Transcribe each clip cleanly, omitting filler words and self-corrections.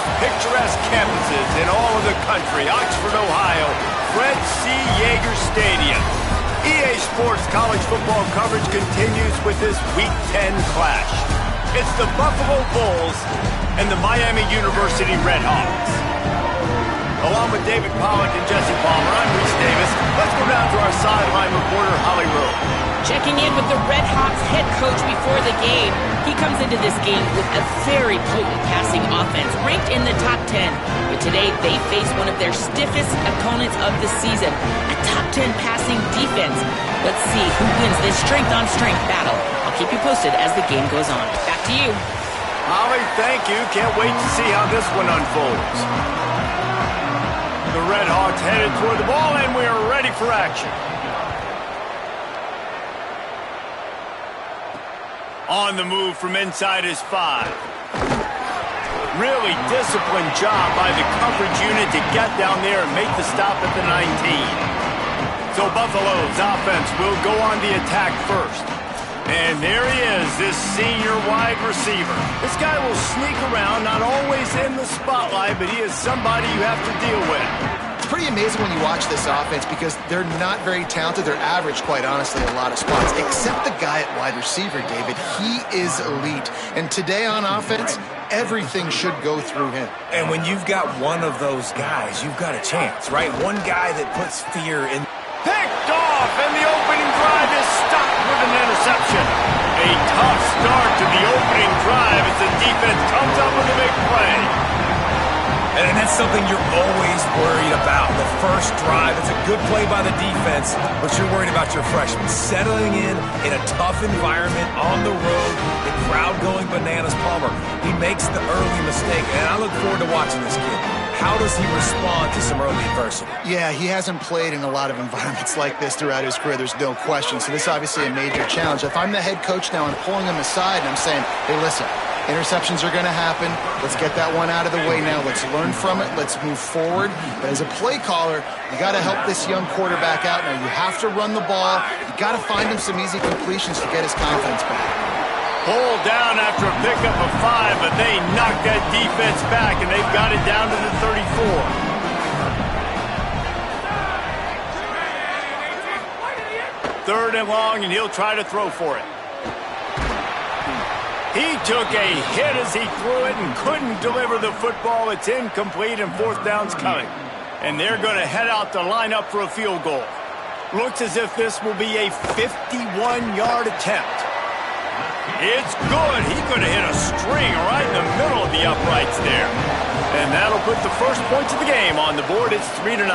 most picturesque campuses in all of the country, Oxford, Ohio, Fred C. Yeager Stadium. EA Sports college football coverage continues with this Week 10 clash. It's the Buffalo Bulls and the Miami University Red Hawks. Along with David Pollack and Jesse Palmer, I'm Reese Davis. Let's go down to our sideline reporter, Holly Rowe. Checking in with the Red Hawks head coach before the game. He comes into this game with a very potent passing offense, ranked in the top 10. But today, they face one of their stiffest opponents of the season, a top 10 passing defense. Let's see who wins this strength-on-strength battle. I'll keep you posted as the game goes on. Back to you. Holly, thank you. Can't wait to see how this one unfolds. The Red Hawks headed toward the ball, and we are ready for action. On the move from inside his 5. Really disciplined job by the coverage unit to get down there and make the stop at the 19. So Buffalo's offense will go on the attack first. And there he is, this senior wide receiver. This guy will sneak around, not always in the spotlight, but he is somebody you have to deal with. Pretty amazing when you watch this offense because they're not very talented. They're average, quite honestly, in a lot of spots, except the guy at wide receiver, David. He is elite. And today on offense, everything should go through him. And when you've got one of those guys, you've got a chance, right? One guy that puts fear in. Picked off, and the opening drive is stopped with an interception. A tough start to the opening drive as the defense comes up with a big play. And that's something you're always worried about. The first drive, it's a good play by the defense, but you're worried about your freshman settling in a tough environment on the road, the crowd going bananas. Palmer, he makes the early mistake, and I look forward to watching this kid. How does he respond to some early adversity? Yeah, he hasn't played in a lot of environments like this throughout his career. There's no question. So this is obviously a major challenge. If I'm the head coach now, I'm pulling him aside and I'm saying, hey, listen, interceptions are going to happen. Let's get that one out of the way now. Let's learn from it. Let's move forward. But as a play caller, you got to help this young quarterback out. Now, you have to run the ball. You got to find him some easy completions to get his confidence back. Pulled down after a pickup of 5, but they knocked that defense back, and they've got it down to the 34. Third and long, and he'll try to throw for it. He took a hit as he threw it and couldn't deliver the football. It's incomplete, and fourth down's coming. And they're going to head out to line up for a field goal. Looks as if this will be a 51-yard attempt. It's good. He could have hit a string right in the middle of the uprights there. And that'll put the first points of the game on the board. It's 3-0.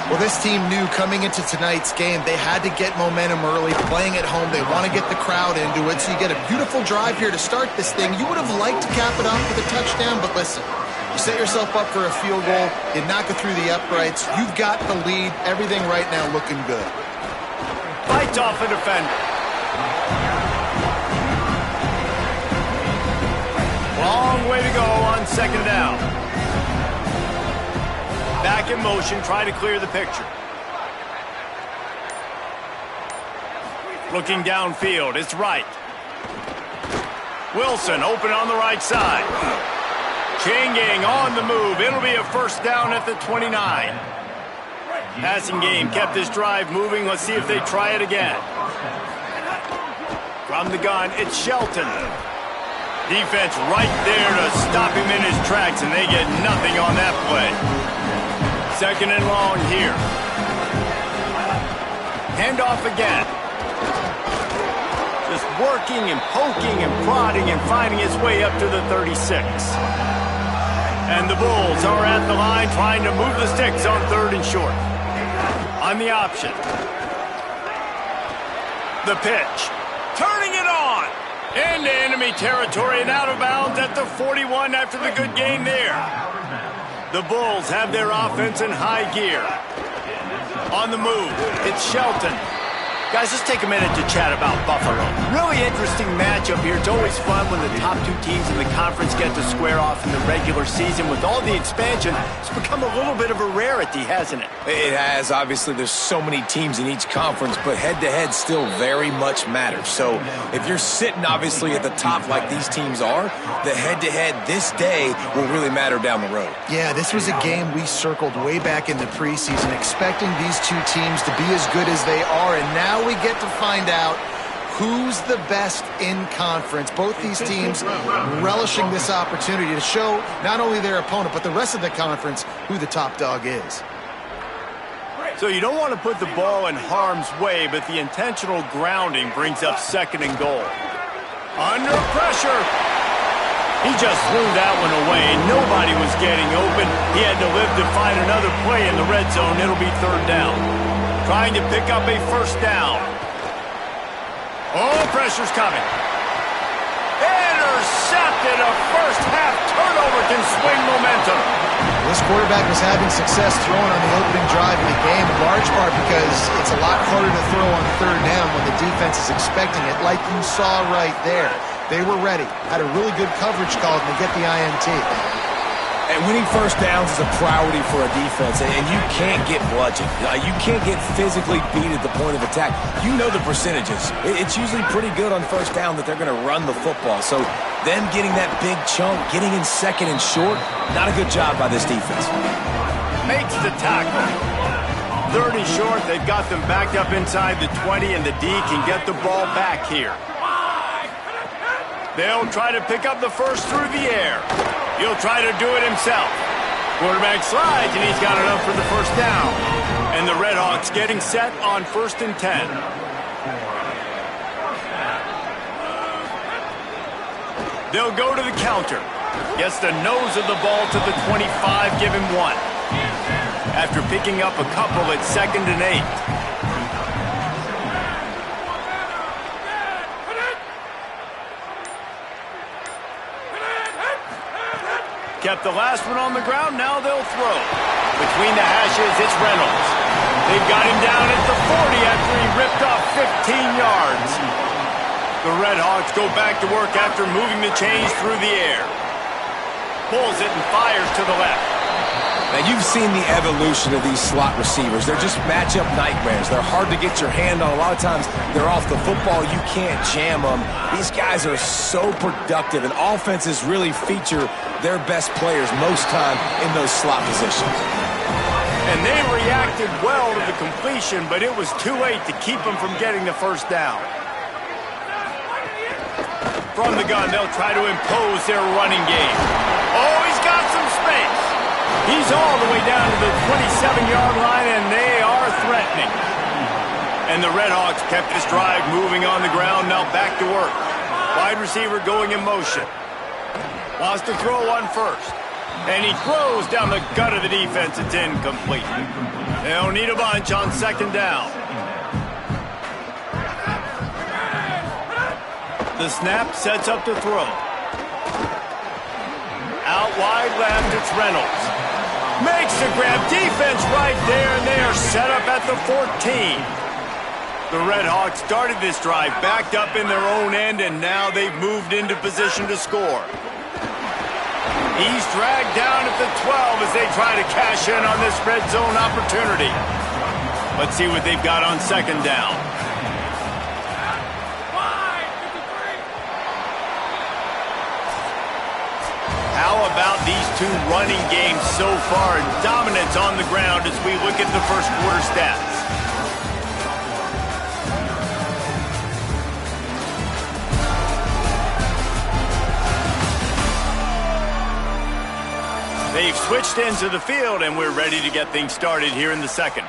Well, this team knew coming into tonight's game they had to get momentum early, playing at home. They want to get the crowd into it, so you get a beautiful drive here to start this thing. You would have liked to cap it off with a touchdown, but listen, you set yourself up for a field goal, you knock it through the uprights, you've got the lead, everything right now looking good. Fights off a defender. Long way to go on second down. Back in motion, try to clear the picture. Looking downfield, it's right. Wilson open on the right side. Chain gang on the move. It'll be a first down at the 29. Passing game kept this drive moving. Let's see if they try it again. From the gun, it's Shelton. Defense right there to stop him in his tracks, and they get nothing on that play. Second and long here. Handoff again. Just working and poking and prodding and finding his way up to the 36. And the Bulls are at the line trying to move the sticks on third and short. On the option. The pitch. Turning it on. Into enemy territory and out of bounds at the 41 after the good game there. The Bulls have their offense in high gear. On the move, it's Shelton. Guys, let's take a minute to chat about Buffalo. Really interesting matchup here. It's always fun when the top two teams in the conference get to square off in the regular season. With all the expansion, it's become a little bit of a rarity, hasn't it? It has. Obviously, there's so many teams in each conference, but head-to-head still very much matters. So if you're sitting, obviously, at the top like these teams are, the head-to-head this day will really matter down the road. Yeah, this was a game we circled way back in the preseason, expecting these two teams to be as good as they are, and now we get to find out who's the best in conference. Both these teams relishing this opportunity to show not only their opponent, but the rest of the conference who the top dog is. So you don't want to put the ball in harm's way, but the intentional grounding brings up 2nd and goal. Under pressure. He just threw that one away. Nobody was getting open. He had to live to find another play in the red zone. It'll be 3rd down. Trying to pick up a 1st down. Oh, pressure's coming. Intercepted. A first-half turnover can swing momentum. This quarterback was having success throwing on the opening drive of the game, in large part because it's a lot harder to throw on 3rd down when the defense is expecting it, like you saw right there. They were ready, had a really good coverage call to get the INT. And winning 1st downs is a priority for a defense, and you can't get bludgeoned. You can't get physically beat at the point of attack. You know the percentages. It's usually pretty good on 1st down that they're going to run the football. So them getting that big chunk, getting in 2nd and short, not a good job by this defense. Makes the tackle. 3rd and short, they've got them backed up inside the 20, and the D can get the ball back here. They'll try to pick up the 1st through the air. He'll try to do it himself. Quarterback slides, and he's got it up for the 1st down. And the Redhawks getting set on 1st and 10. They'll go to the counter. Gets the nose of the ball to the 25, give him 1. After picking up a couple at 2nd and 8. Kept the last one on the ground, now they'll throw. Between the hashes, it's Reynolds. They've got him down at the 40 after he ripped off 15 yards. The Redhawks go back to work after moving the chains through the air. Pulls it and fires to the left. Now, you've seen the evolution of these slot receivers. They're just matchup nightmares. They're hard to get your hand on. A lot of times, they're off the football. You can't jam them. These guys are so productive, and offenses really feature their best players most time in those slot positions. And they reacted well to the completion, but it was too late to keep them from getting the 1st down. From the gun, they'll try to impose their running game. Oh, he's got some space. He's all the way down to the 27-yard line, and they are threatening. And the Redhawks kept this drive moving on the ground, now back to work. Wide receiver going in motion. Wants to throw one 1st. And he throws down the gut of the defense. It's incomplete. They'll need a bunch on 2nd down. The snap sets up the throw. Out wide left, it's Reynolds. Makes the grab, defense right there, and they are set up at the 14. The Redhawks started this drive, backed up in their own end, and now they've moved into position to score. He's dragged down at the 12 as they try to cash in on this red zone opportunity. Let's see what they've got on 2nd down. How about these two running games so far? Dominance on the ground as we look at the 1st quarter stats. They've switched into the field, and we're ready to get things started here in the 2nd.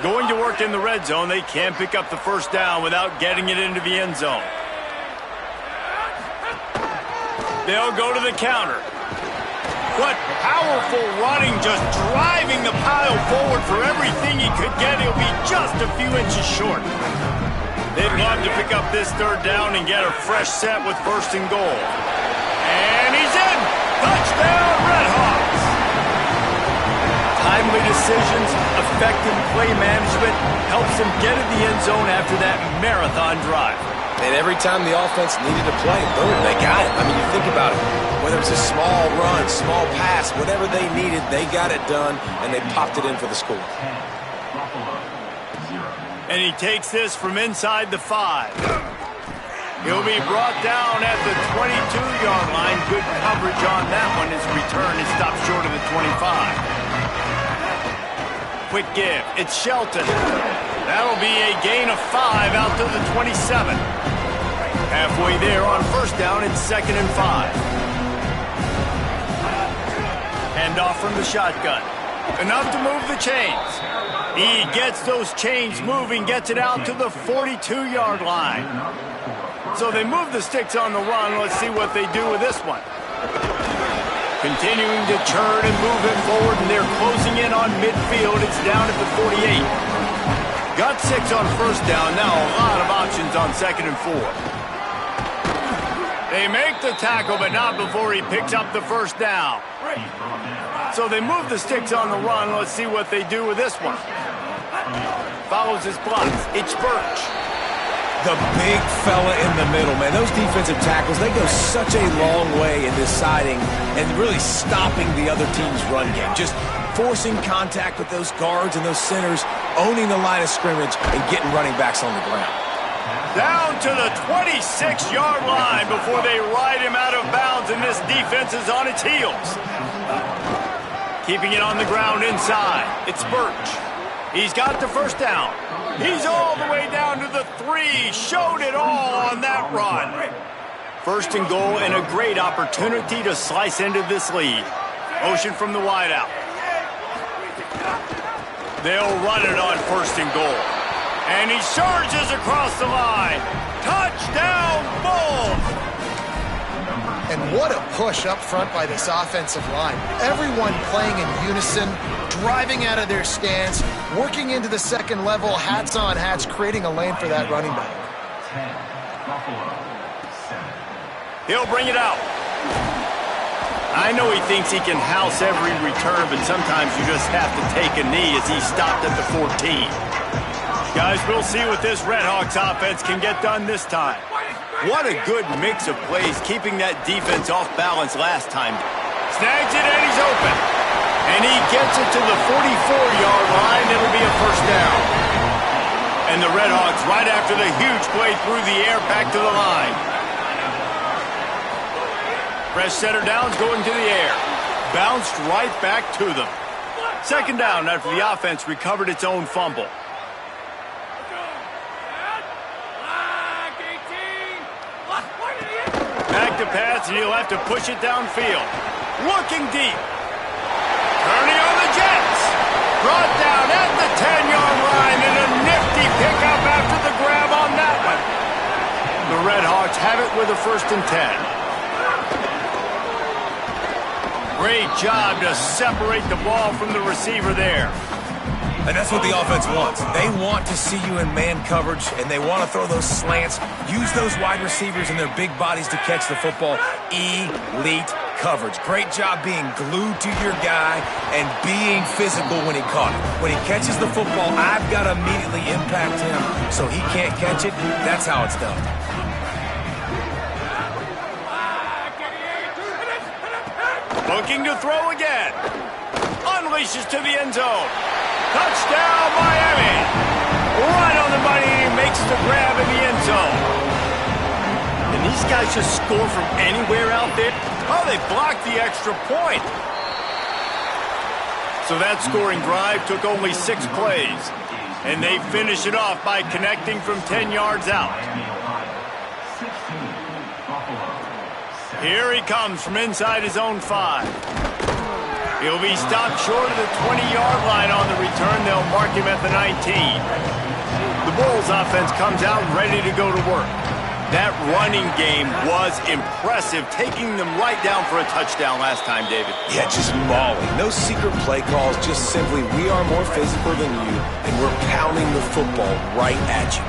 Going to work in the red zone, they can't pick up the 1st down without getting it into the end zone. They'll go to the counter. What powerful running, just driving the pile forward for everything he could get. He'll be just a few inches short. They'd love to pick up this 3rd down and get a fresh set with 1st and goal. And he's in! Touchdown, Redhawks! timely decisions, effective play management helps them get in the end zone after that marathon drive. And every time the offense needed to play, boom, they got it. I mean, you think about it. Whether it's a small run, small pass, whatever they needed, they got it done, and they popped it in for the score. And he takes this from inside the 5. He'll be brought down at the 22-yard line. Good coverage on that one. His return is stopped short of the 25. Quick give. It's Shelton. That'll be a gain of 5 out to the 27. Halfway there on first down, it's 2nd and 5. Handoff from the shotgun. Enough to move the chains. He gets those chains moving, gets it out to the 42-yard line. So they move the sticks on the run. Let's see what they do with this one. Continuing to churn and move it forward, and they're closing in on midfield. It's down at the 48. Got 6 on first down. Now a lot of options on 2nd and 4. They make the tackle, but not before he picks up the first down. So they move the sticks on the run. Let's see what they do with this one. Follows his blocks. It's Birch. The big fella in the middle, man. Those defensive tackles, they go such a long way in deciding and really stopping the other team's run game. Just forcing contact with those guards and those centers, owning the line of scrimmage, and getting running backs on the ground. Down to the 26-yard line before they ride him out of bounds, and this defense is on its heels. Keeping it on the ground inside. It's Birch. He's got the first down. He's all the way down to the 3. Showed it all on that run. 1st and goal, and a great opportunity to slice into this lead. Motion from the wideout. They'll run it on 1st and goal. And he surges across the line. Touchdown, Bulls! And what a push up front by this offensive line. Everyone playing in unison, driving out of their stance, working into the second level, hats on hats, creating a lane for that running back. He'll bring it out. I know he thinks he can house every return, but sometimes you just have to take a knee as he stopped at the 14. Guys, we'll see what this Redhawks offense can get done this time. What a good mix of plays, keeping that defense off balance last time. Snags it, and he's open. And he gets it to the 44-yard line. It'll be a first down. And the Redhawks, right after the huge play through the air, back to the line. Fresh center downs going to the air. Bounced right back to them. 2nd down after the offense recovered its own fumble. Back to pass, and he'll have to push it downfield. Looking deep. Turning on the Jets. Brought down at the 10-yard line, and a nifty pickup after the grab on that one. The Redhawks have it with a 1st and 10. Great job to separate the ball from the receiver there. And that's what the offense wants. They want to see you in man coverage, and they want to throw those slants, use those wide receivers and their big bodies to catch the football. Elite coverage. Great job being glued to your guy and being physical when he caught it. When he catches the football, I've got to immediately impact him so he can't catch it. That's how it's done. Looking to throw again. Unleashes to the end zone. Touchdown, Miami! Right on the money, he makes the grab in the end zone. And these guys just score from anywhere out there. Oh, they blocked the extra point. So that scoring drive took only 6 plays. And they finish it off by connecting from 10 yards out. Here he comes from inside his own 5. He'll be stopped short of the 20-yard line on the return. They'll mark him at the 19. The Bulls offense comes out ready to go to work. That running game was impressive, taking them right down for a touchdown last time, David. Yeah, just mauling. No secret play calls, just simply we are more physical than you, and we're pounding the football right at you.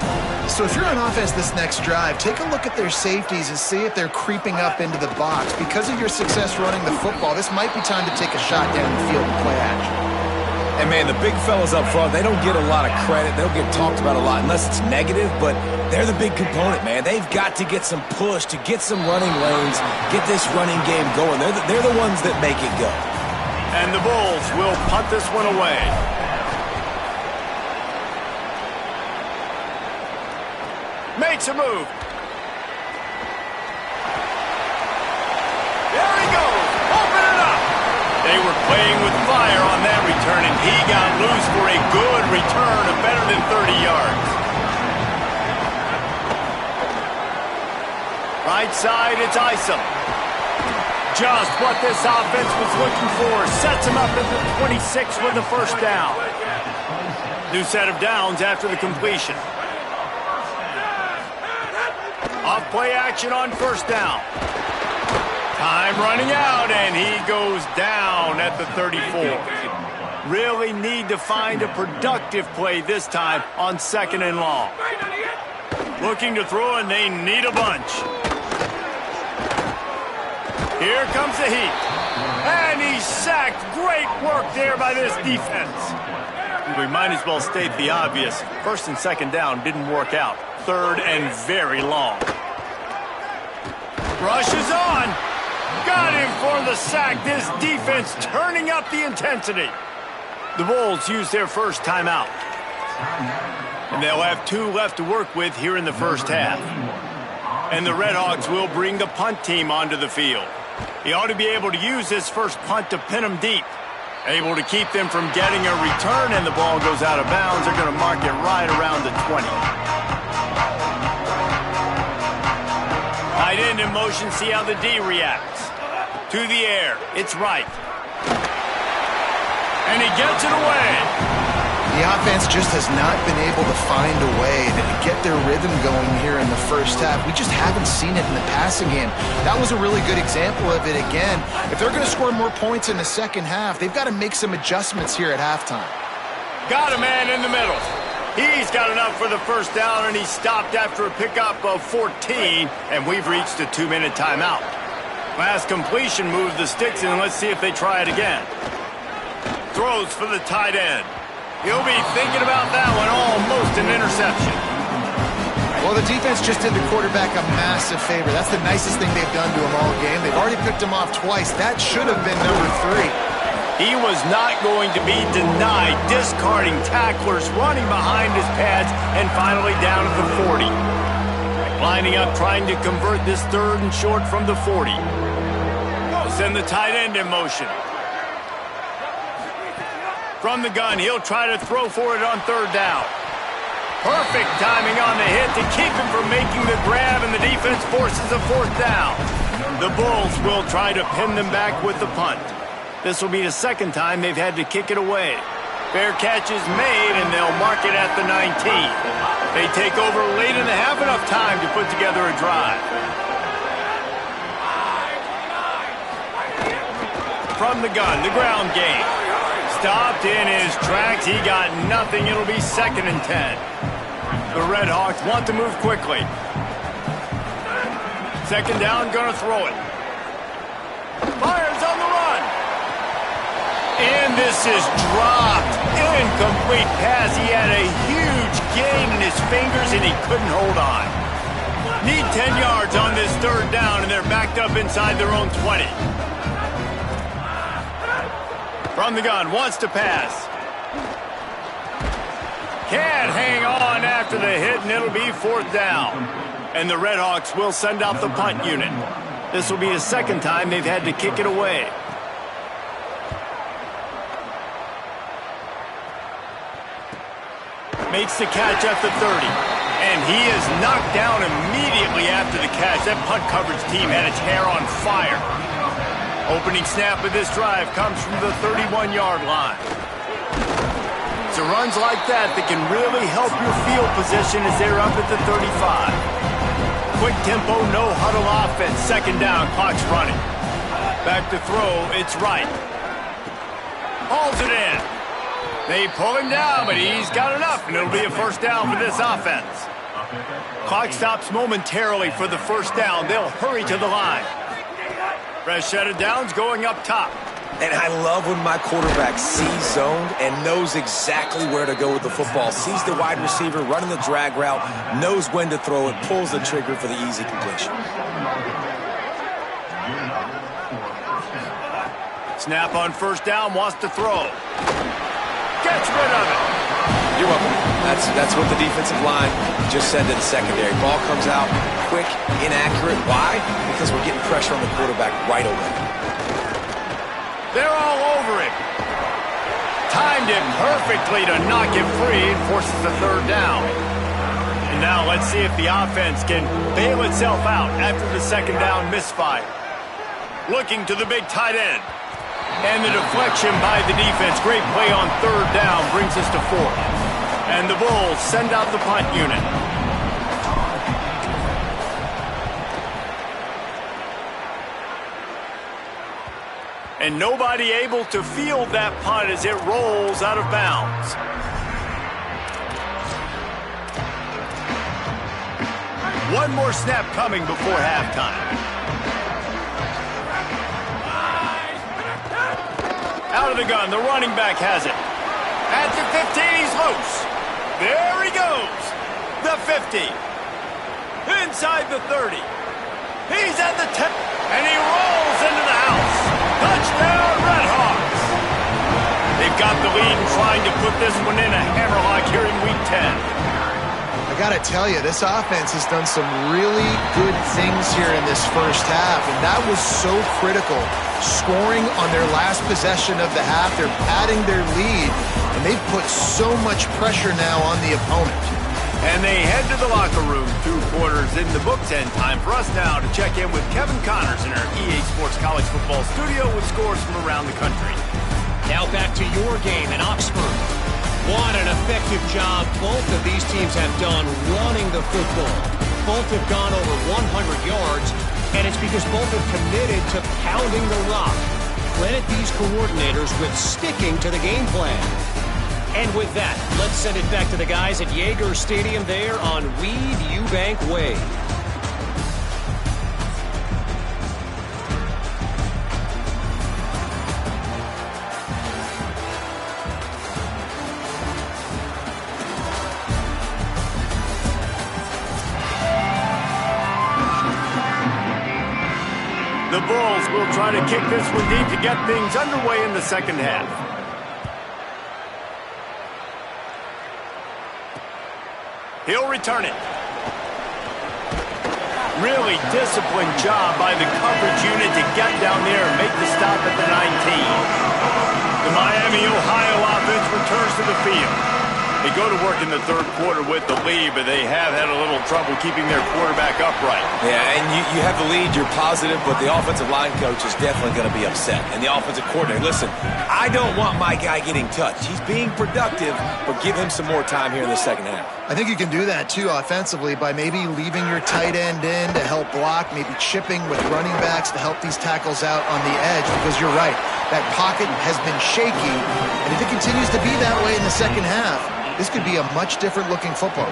So if you're on offense this next drive, take a look at their safeties and see if they're creeping up into the box. Because of your success running the football, this might be time to take a shot down the field and play action. And, man, the big fellas up front, they don't get a lot of credit. They don't get talked about a lot unless it's negative, but they're the big component, man. They've got to get some push, to get some running lanes, get this running game going. They're the ones that make it go. And the Bulls will punt this one away. Makes a move. There he goes. Open it up. They were playing with fire on that return, and he got loose for a good return of better than 30 yards. Right side, it's Isom. Just what this offense was looking for. Sets him up at the 26 with the first down. New set of downs after the completion. Off play action on first down. Time running out, and he goes down at the 34. Really need to find a productive play this time on 2nd and long. Looking to throw, and they need a bunch. Here comes the heat. And he's sacked. Great work there by this defense. We might as well state the obvious. 1st and 2nd down didn't work out. 3rd and very long. Rushes on. Got him for the sack. This defense turning up the intensity. The Bulls use their first timeout. And they'll have 2 left to work with here in the first half. And the Redhawks will bring the punt team onto the field. He ought to be able to use this first punt to pin them deep. Able to keep them from getting a return, and the ball goes out of bounds. They're going to mark it right around the 20. Tight end in motion, see how the D reacts. To the air, it's right. And he gets it away. The offense just has not been able to find a way to get their rhythm going here in the first half. We just haven't seen it in the passing game. That was a really good example of it again. If they're going to score more points in the second half, they've got to make some adjustments here at halftime. Got a man in the middle. He's got enough for the first down, and he stopped after a pickup of 14, and we've reached a 2-minute timeout. Last completion moved the sticks, and let's see if they try it again. Throws for the tight end. He'll be thinking about that one, almost an interception. Well, the defense just did the quarterback a massive favor. That's the nicest thing they've done to him all game. They've already picked him off twice. That should have been number 3. He was not going to be denied, discarding tacklers, running behind his pads, and finally down at the 40. Lining up, trying to convert this 3rd and short from the 40. Send the tight end in motion. From the gun, he'll try to throw for it on 3rd down. Perfect timing on the hit to keep him from making the grab, and the defense forces a 4th down. The Bulls will try to pin them back with the punt. This will be the 2nd time they've had to kick it away. Fair catch is made, and they'll mark it at the 19. They take over late in the half, enough time to put together a drive. From the gun, the ground game. Stopped in his tracks. He got nothing. It'll be 2nd and 10. The Redhawks want to move quickly. 2nd down, gonna throw it. Fires on the run. And this is dropped. Incomplete pass. He had a huge gain in his fingers, and he couldn't hold on. Need 10 yards on this 3rd down, and they're backed up inside their own 20. From the gun, wants to pass. Can't hang on after the hit, and it'll be 4th down. And the Redhawks will send out the punt unit. This will be the 2nd time they've had to kick it away. Makes the catch at the 30. And he is knocked down immediately after the catch. That punt coverage team had its hair on fire. Opening snap of this drive comes from the 31-yard line. So runs like that can really help your field position as they're up at the 35. Quick tempo, no huddle offense. 2nd down, clock's running. Back to throw, it's right. Hauls it in. They pull him down, but he's got enough, and it'll be a 1st down for this offense. Clock stops momentarily for the 1st down. They'll hurry to the line. Fresh set of downs going up top. And I love when my quarterback sees zoned and knows exactly where to go with the football. Sees the wide receiver running the drag route, knows when to throw it, pulls the trigger for the easy completion. Snap on first down, wants to throw. Gets rid of it. You're welcome. That's what the defensive line just said to the secondary. Ball comes out quick, inaccurate. Why? Because we're getting pressure on the quarterback right away. They're all over him. Timed it perfectly to knock it free and forces the third down. And now let's see if the offense can bail itself out after the second down misfire. Looking to the big tight end. And the deflection by the defense. Great play on third down brings us to fourth. And the Bulls send out the punt unit. And nobody able to field that punt as it rolls out of bounds. One more snap coming before halftime. Out of the gun, the running back has it. At the 15, he's loose. There he goes. The 50. Inside the 30. He's at the 10. And he rolls into the house. Touchdown, Redhawks. They've got the lead and trying to put this one in a hammerlock here in Week 10. I got to tell you, this offense has done some really good things here in this first half, and that was so critical. Scoring on their last possession of the half, they're padding their lead, and they've put so much pressure now on the opponent. And they head to the locker room, 2 quarters in the books, and time for us now to check in with Kevin Connors in our EA Sports College Football studio with scores from around the country. Now back to your game in Oxford. What an effective job both of these teams have done running the football. Both have gone over 100 yards, and it's because both have committed to pounding the rock. Credit these coordinators with sticking to the game plan. And with that, let's send it back to the guys at Yager Stadium there on Weed Eubank Way. The Bulls will try to kick this one deep to get things underway in the second half. He'll return it. Really disciplined job by the coverage unit to get down there and make the stop at the 19. The Miami, Ohio offense returns to the field. They go to work in the third quarter with the lead, but they have had a little trouble keeping their quarterback upright. Yeah, and you have the lead, you're positive, but the offensive line coach is definitely going to be upset. And the offensive coordinator, listen, I don't want my guy getting touched. He's being productive, but give him some more time here in the second half. I think you can do that, too, offensively, by maybe leaving your tight end in to help block, maybe chipping with running backs to help these tackles out on the edge, because you're right, that pocket has been shaky, and if it continues to be that way in the second half, this could be a much different looking football.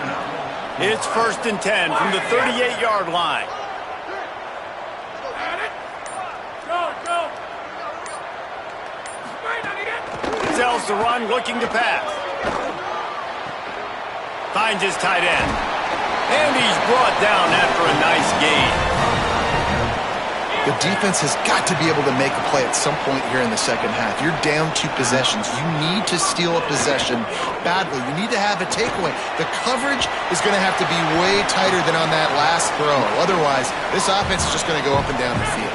It's 1st and 10 from the 38-yard line. Sells the run, looking to pass. Finds his tight end. And he's brought down after a nice gain. The defense has got to be able to make a play at some point here in the second half. You're down 2 possessions. You need to steal a possession badly. You need to have a takeaway. The coverage is going to have to be way tighter than on that last throw. Otherwise, this offense is just going to go up and down the field.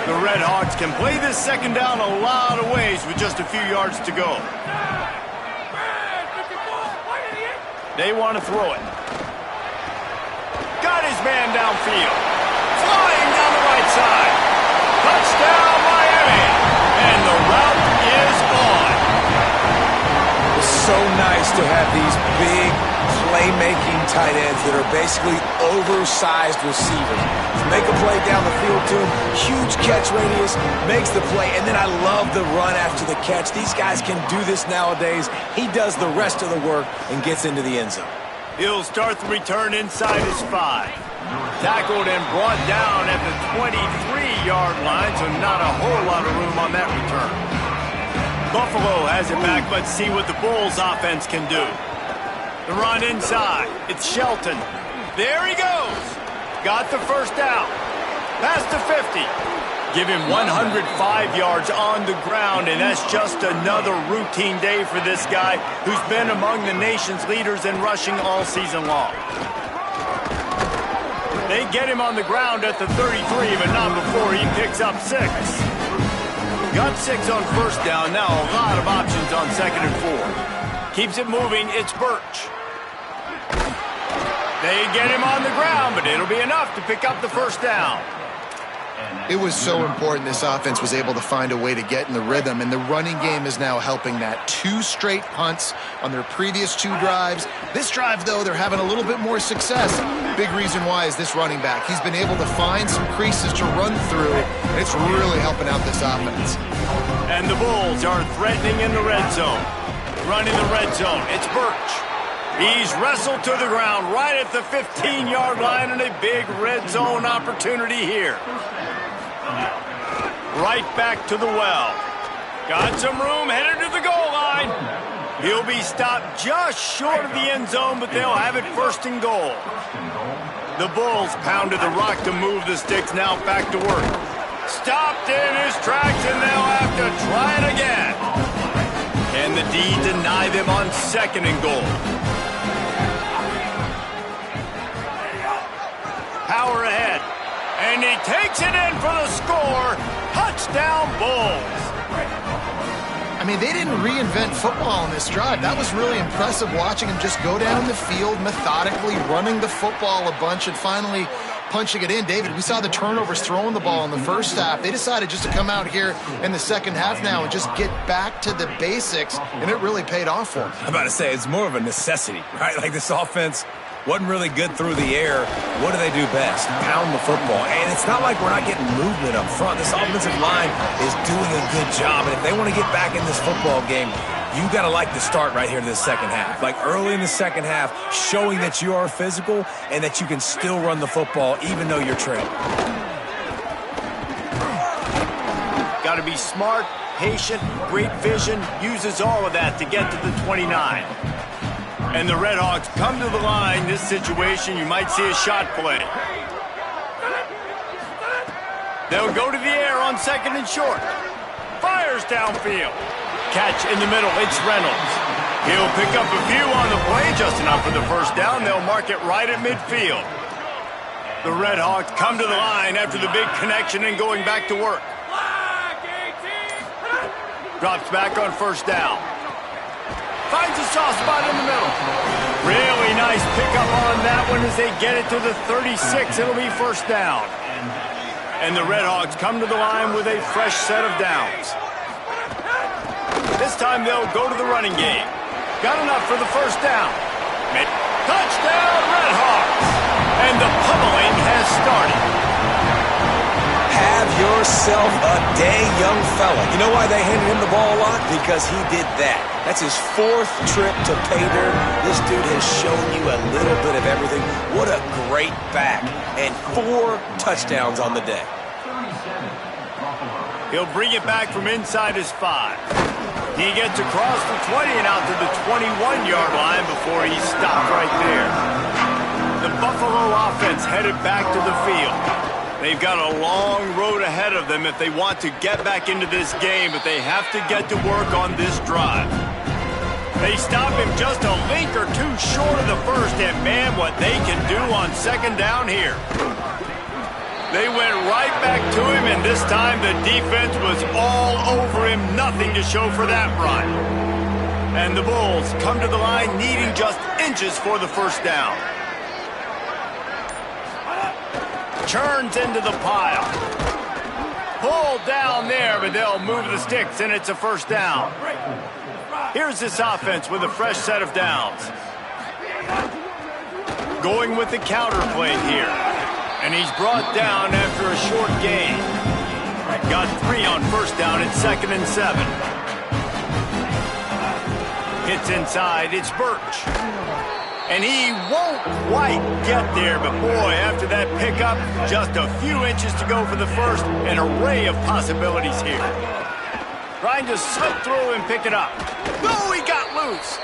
The Red Hawks can play this second down a lot of ways with just a few yards to go. They want to throw it. Got his man downfield. Flying down the right side. Touchdown, Miami. And the route is on. It's so nice to have these big playmaking tight ends that are basically oversized receivers. Make a play down the field to him. Huge catch radius. Makes the play. And then I love the run after the catch. These guys can do this nowadays. He does the rest of the work and gets into the end zone. He'll start the return inside his 5. Tackled and brought down at the 23-yard line, so not a whole lot of room on that return. Buffalo has it back. Let's see what the Bulls offense can do. The run inside. It's Shelton. There he goes. Got the first down. Past the 50. Give him 105 yards on the ground, and that's just another routine day for this guy who's been among the nation's leaders in rushing all season long. They get him on the ground at the 33, but not before he picks up 6. Got 6 on first down. Now a lot of options on 2nd and 4. Keeps it moving. It's Birch. They get him on the ground, but it'll be enough to pick up the first down. It was so important this offense was able to find a way to get in the rhythm, and the running game is now helping that. 2 straight punts on their previous 2 drives. This drive, though, they're having a little bit more success. Big reason why is this running back. He's been able to find some creases to run through, and it's really helping out this offense. And the Bulls are threatening in the red zone. Running the red zone. It's Birch. He's wrestled to the ground right at the 15-yard line, and a big red zone opportunity here. Right back to the well. Got some room, headed to the goal line. He'll be stopped just short of the end zone, but they'll have it 1st and goal. The Bulls pounded the rock to move the sticks, now back to work. Stopped in his tracks, and they'll have to try it again. Can the D deny them on 2nd and goal? Power ahead. And he takes it in for the score. Touchdown, Bulls. I mean, they didn't reinvent football on this drive. That was really impressive, watching him just go down the field methodically, running the football a bunch, and finally punching it in. David, we saw the turnovers throwing the ball in the first half. They decided just to come out here in the second half now and just get back to the basics, and it really paid off for them. I'm about to say, it's more of a necessity, right? Like, this offense wasn't really good through the air. What do they do best? Pound the football. And it's not like we're not getting movement up front. This offensive line is doing a good job. And if they want to get back in this football game, you got to like the start right here to the second half. Like early in the second half, showing that you are physical and that you can still run the football even though you're trailing. Got to be smart, patient, great vision. Uses all of that to get to the 29. And the Redhawks come to the line. This situation, you might see a shot play. They'll go to the air on 2nd and short. Fires downfield. Catch in the middle. It's Reynolds. He'll pick up a few on the play, just enough for the first down. They'll mark it right at midfield. The Redhawks come to the line after the big connection and going back to work. Drops back on first down. Finds a soft spot in the middle. Really nice pickup on that one as they get it to the 36. It'll be first down. And the Redhawks come to the line with a fresh set of downs. This time they'll go to the running game. Got enough for the first down. Touchdown, Redhawks! And the pummeling has started. Have yourself a day, young fella. You know why they handed him the ball a lot? Because he did that. That's his 4th trip to pay dirt. This dude has shown you a little bit of everything. What a great back. And 4 touchdowns on the day. He'll bring it back from inside his 5. He gets across the 20 and out to the 21-yard line before he's stopped right there. The Buffalo offense headed back to the field. They've got a long road ahead of them if they want to get back into this game, but they have to get to work on this drive. They stop him just a link or two short of the first, and man, what they can do on 2nd down here. They went right back to him, and this time the defense was all over him. Nothing to show for that run. And the Bulls come to the line needing just inches for the first down. Churns into the pile. Pulled down there, but they'll move the sticks, and it's a first down. Here's this offense with a fresh set of downs. Going with the counter play here. And he's brought down after a short gain. Got 3 on first down at 2nd and 7. Hits inside, it's Birch. And he won't quite get there, but boy, after that pickup, just a few inches to go for the first. An array of possibilities here. Trying to slip through and pick it up. No, he got loose.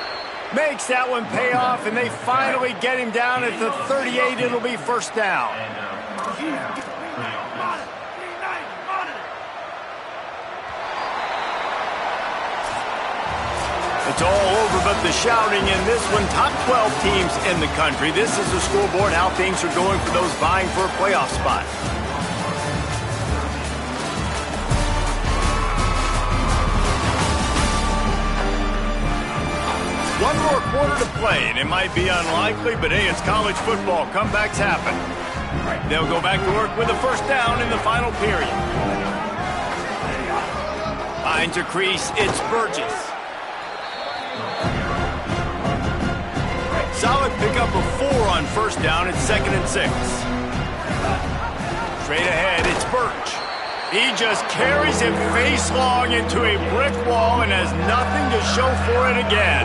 Makes that one pay off, and they finally get him down at the 38. It'll be first down. It's all over but the shouting in this one. Top 12 teams in the country. This is the scoreboard, how things are going for those vying for a playoff spot. One more quarter to play, and it might be unlikely, but hey, it's college football. Comebacks happen. They'll go back to work with a first down in the final period. Finds a crease, it's Burgess. Solid pickup of 4 on first down. It's 2nd and 6. Straight ahead, it's Birch. He just carries it face long into a brick wall and has nothing to show for it again.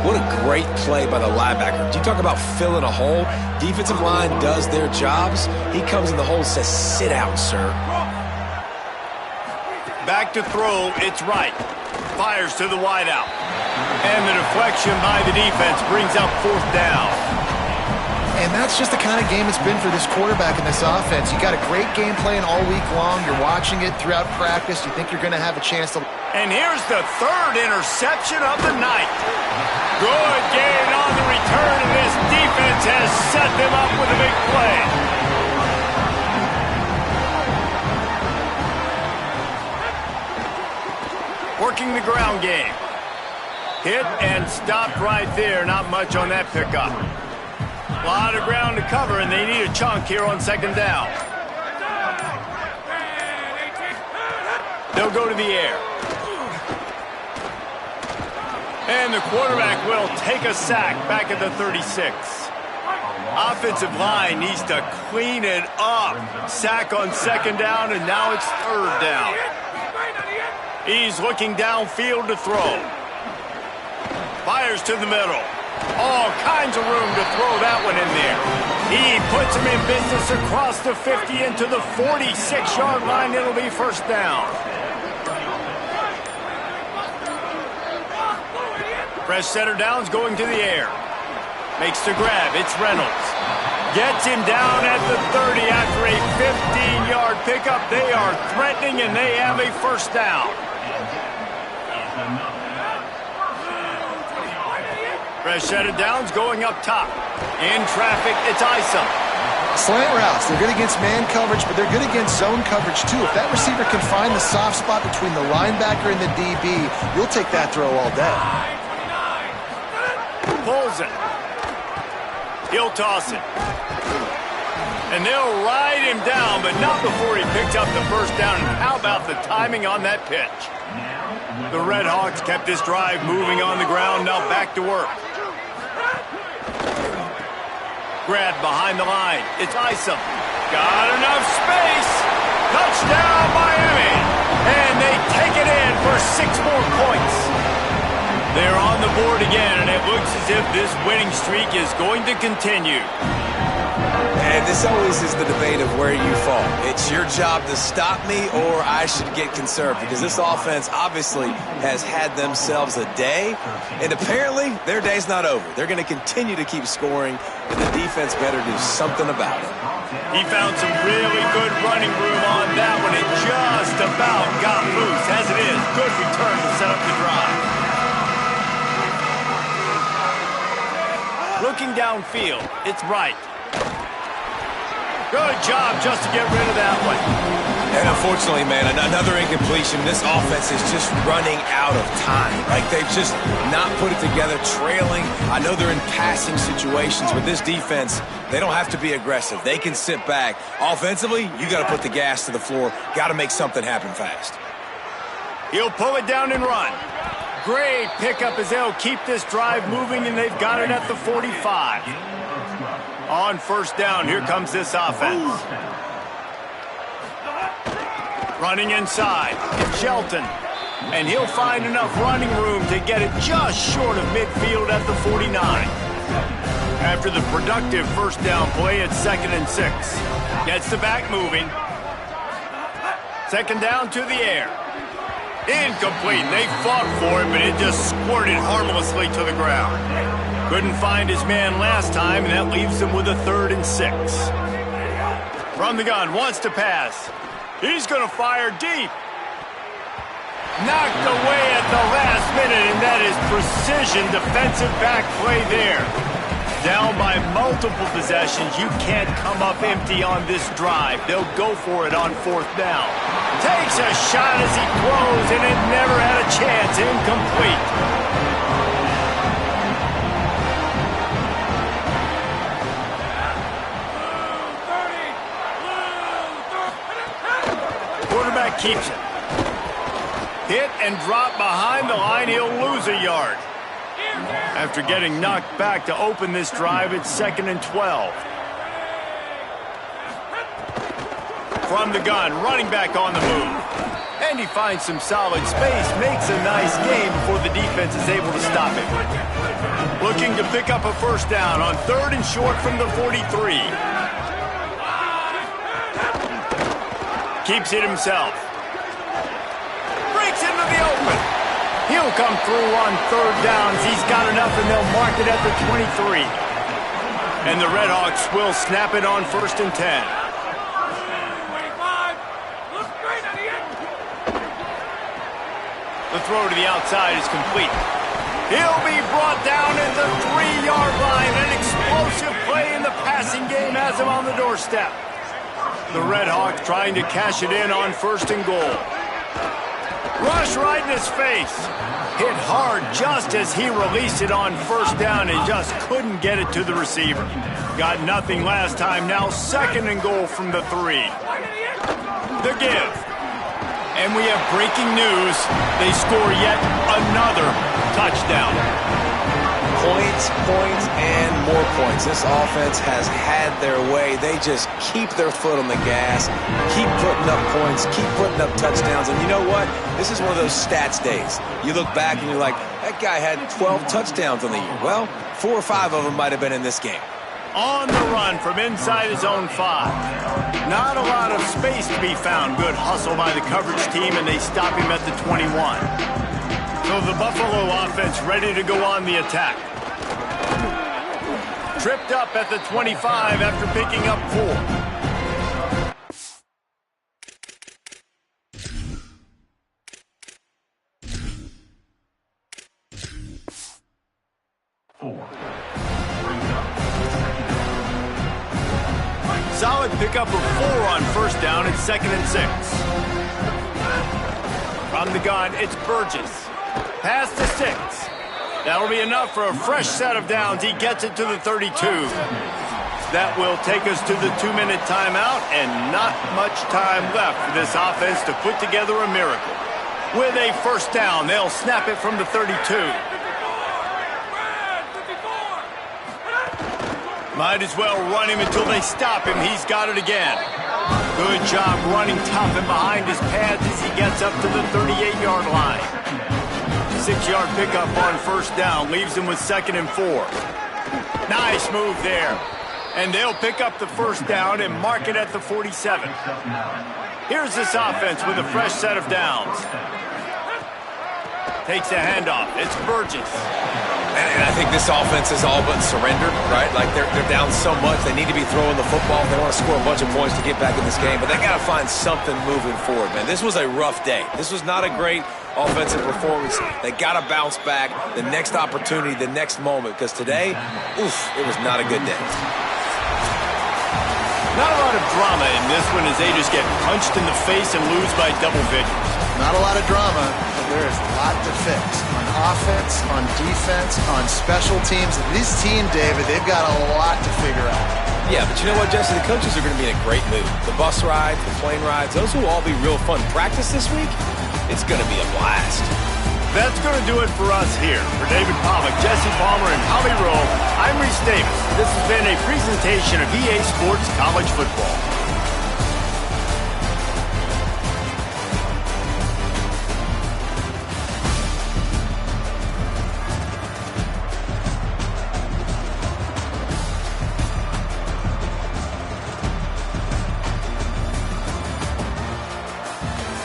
What a great play by the linebacker. Do you talk about filling a hole? Defensive line does their jobs. He comes in the hole and says, sit down, sir. Back to throw, it's Wright. Fires to the wideout. And the deflection by the defense brings up 4th down. And that's just the kind of game it's been for this quarterback in this offense. You got a great game plan all week long. You're watching it throughout practice. You think you're going to have a chance to... And here's the 3rd interception of the night. Good gain on the return, and this defense has set them up with a big play. Working the ground game. Hit and stopped right there. Not much on that pickup. A lot of ground to cover, and they need a chunk here on 2nd down. They'll go to the air. And the quarterback will take a sack back at the 36. Offensive line needs to clean it up. Sack on 2nd down, and now it's 3rd down. He's looking downfield to throw. Fires to the middle. All kinds of room to throw that one in there. He puts him in business across the 50 into the 46-yard line. It'll be first down. Fresh center downs going to the air. Makes the grab. It's Reynolds. Gets him down at the 30 after a 15-yard pickup. They are threatening, and they have a first down. Fresh set of downs going up top. In traffic, it's Isom. Slant routes. They're good against man coverage, but they're good against zone coverage, too. If that receiver can find the soft spot between the linebacker and the DB, you'll take that throw all day. Pulls it. He'll toss it. And they'll ride him down, but not before he picks up the first down. And how about the timing on that pitch? The Red Hawks kept this drive moving on the ground. Now back to work. Grab behind the line. It's Isom. Got enough space. Touchdown, Miami. And they take it in for 6 more points. They're on the board again, and it looks as if this winning streak is going to continue. And this always is the debate of where you fall. It's your job to stop me, or I should get conserved, because this offense obviously has had themselves a day, and apparently their day's not over. They're going to continue to keep scoring, and the defense better do something about it. He found some really good running room on that one. It just about got loose. As it is, good return to set up the drive. Looking downfield, it's Wright. Good job just to get rid of that one. And unfortunately, man, another incompletion. This offense is just running out of time. Like, they've just not put it together, trailing. I know they're in passing situations, but this defense, they don't have to be aggressive. They can sit back. Offensively, you got to put the gas to the floor. Got to make something happen fast. He'll pull it down and run. Great pickup as they'll keep this drive moving, and they've got it at the 45. On first down, here comes this offense. Running inside, it's Shelton. And he'll find enough running room to get it just short of midfield at the 49. After the productive first down play, it's 2nd and 6. Gets the back moving. 2nd down to the air. Incomplete. They fought for it, but it just squirted harmlessly to the ground. Couldn't find his man last time, and that leaves him with a 3rd and 6. From the gun, wants to pass. He's going to fire deep. Knocked away at the last minute, and that is precision defensive back play there. Down by multiple possessions, you can't come up empty on this drive. They'll go for it on 4th down. Takes a shot as he throws, and it never had a chance. Incomplete. Quarterback keeps it. Hit and drop behind the line. He'll lose a yard. After getting knocked back to open this drive, it's 2nd and 12. From the gun, running back on the move. And he finds some solid space, makes a nice game before the defense is able to stop him. Looking to pick up a 1st down on 3rd and short from the 43. Keeps it himself. Breaks into the open. He'll come through on 3rd downs. He's got enough, and they'll mark it at the 23. And the Redhawks will snap it on 1st and 10. The throw to the outside is complete. He'll be brought down at the 3-yard line. An explosive play in the passing game has him on the doorstep. The Redhawks trying to cash it in on 1st and goal. Rush right in his face. Hit hard just as he released it on 1st down and just couldn't get it to the receiver. Got nothing last time. Now 2nd and goal from the 3. The give. And we have breaking news. They score yet another touchdown. Points, points, and more points. This offense has had their way. They just keep their foot on the gas, keep putting up points, keep putting up touchdowns. And you know what? This is one of those stats days. You look back and you're like, that guy had 12 touchdowns on the year. Well, 4 or 5 of them might have been in this game. On the run from inside his own 5. Not a lot of space to be found. Good hustle by the coverage team, and they stop him at the 21. So the Buffalo offense ready to go on the attack. Tripped up at the 25 after picking up 4. Solid pickup of 4 on 1st down. It's 2nd and 6. From the gun, it's Burgess. Pass to 6. That'll be enough for a fresh set of downs. He gets it to the 32. That will take us to the 2-minute timeout, and not much time left for this offense to put together a miracle. With a 1st down, they'll snap it from the 32. Might as well run him until they stop him. He's got it again. Good job running tough and behind his pads as he gets up to the 38-yard line. 6-yard pickup on 1st down leaves him with 2nd and 4. Nice move there. And they'll pick up the 1st down and mark it at the 47. Here's this offense with a fresh set of downs. Takes a handoff. It's Burgess. And I think this offense is all but surrendered, right? Like they're down so much, they need to be throwing the football. They want to score a bunch of points to get back in this game, but they got to find something moving forward, man. This was a rough day. This was not a great offensive performance. They got to bounce back. The next opportunity, the next moment, because today, it was not a good day. Not a lot of drama in this one as they just get punched in the face and lose by double digits. Not a lot of drama, but there is a lot to fix. On offense, on defense, on special teams. This team, David, they've got a lot to figure out. Yeah, but you know what, Jesse? The coaches are going to be in a great mood. The bus rides, the plane rides, those will all be real fun. Practice this week, it's going to be a blast. That's going to do it for us here. For David Pollack, Jesse Palmer, and Holly Rowe, I'm Reese Davis. This has been a presentation of EA Sports College Football.